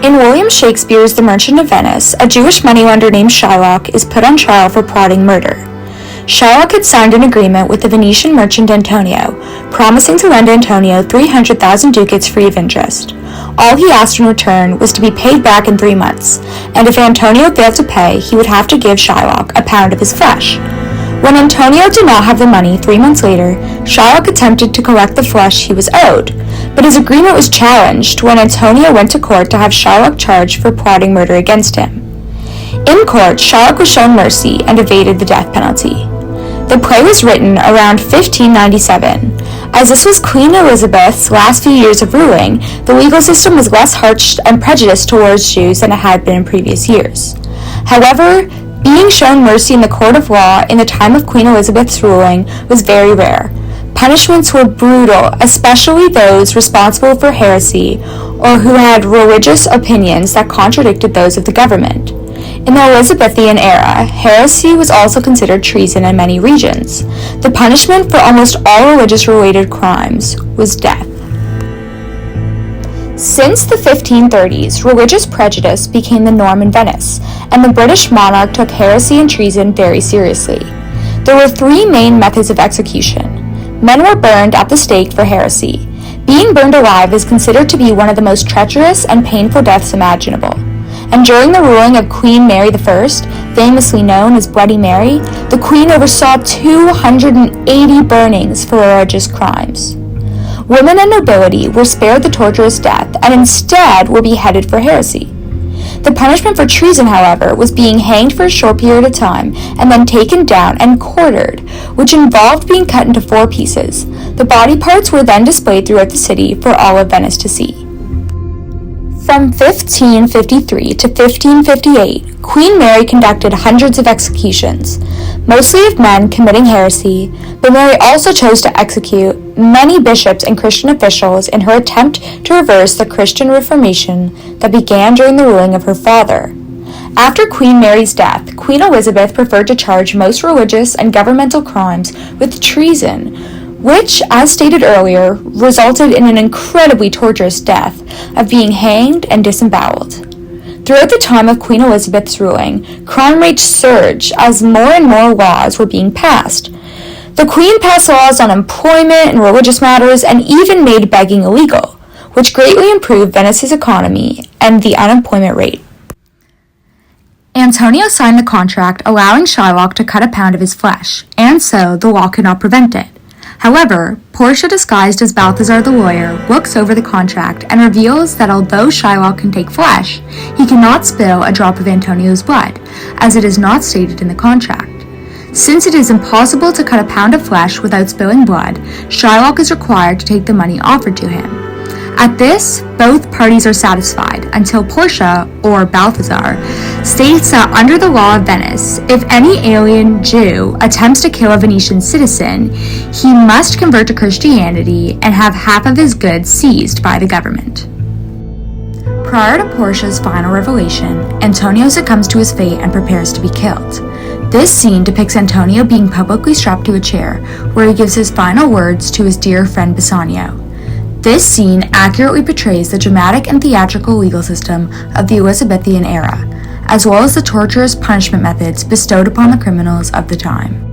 In William Shakespeare's The Merchant of Venice, a Jewish moneylender named Shylock is put on trial for plotting murder. Shylock had signed an agreement with the Venetian merchant Antonio, promising to lend Antonio 300,000 ducats free of interest. All he asked in return was to be paid back in 3 months, and if Antonio failed to pay, he would have to give Shylock a pound of his flesh. When Antonio did not have the money 3 months later, Shylock attempted to collect the flesh he was owed, but his agreement was challenged when Antonio went to court to have Shylock charged for plotting murder against him. In court, Shylock was shown mercy and evaded the death penalty. The play was written around 1597. As this was Queen Elizabeth's last few years of ruling, the legal system was less harsh and prejudiced towards Jews than it had been in previous years. However, being shown mercy in the court of law in the time of Queen Elizabeth's ruling was very rare. Punishments were brutal, especially those responsible for heresy or who had religious opinions that contradicted those of the government. In the Elizabethan era, heresy was also considered treason in many regions. The punishment for almost all religious-related crimes was death. Since the 1530s, religious prejudice became the norm in Venice, and the British monarch took heresy and treason very seriously. There were 3 main methods of execution. Men were burned at the stake for heresy. Being burned alive is considered to be one of the most treacherous and painful deaths imaginable. And during the ruling of Queen Mary I, famously known as Bloody Mary, the Queen oversaw 280 burnings for religious crimes. Women and nobility were spared the torturous death and instead were beheaded for heresy. The punishment for treason, however, was being hanged for a short period of time and then taken down and quartered, which involved being cut into 4 pieces. The body parts were then displayed throughout the city for all of Venice to see. From 1553 to 1558, Queen Mary conducted hundreds of executions, mostly of men committing heresy, but Mary also chose to execute many bishops and Christian officials in her attempt to reverse the Christian Reformation that began during the ruling of her father. After Queen Mary's death, Queen Elizabeth preferred to charge most religious and governmental crimes with treason, which, as stated earlier, resulted in an incredibly torturous death of being hanged and disemboweled. Throughout the time of Queen Elizabeth's ruling, crime rates surged as more and more laws were being passed. The Queen passed laws on employment and religious matters and even made begging illegal, which greatly improved Venice's economy and the unemployment rate. Antonio signed the contract allowing Shylock to cut a pound of his flesh, and so the law could not prevent it. However, Portia, disguised as Balthazar the lawyer, looks over the contract and reveals that although Shylock can take flesh, he cannot spill a drop of Antonio's blood, as it is not stated in the contract. Since it is impossible to cut a pound of flesh without spilling blood, Shylock is required to take the money offered to him. At this, both parties are satisfied until Portia, or Balthazar, states that under the law of Venice, if any alien Jew attempts to kill a Venetian citizen, he must convert to Christianity and have half of his goods seized by the government. Prior to Portia's final revelation, Antonio succumbs to his fate and prepares to be killed. This scene depicts Antonio being publicly strapped to a chair, where he gives his final words to his dear friend Bassanio. This scene accurately portrays the dramatic and theatrical legal system of the Elizabethan era, as well as the torturous punishment methods bestowed upon the criminals of the time.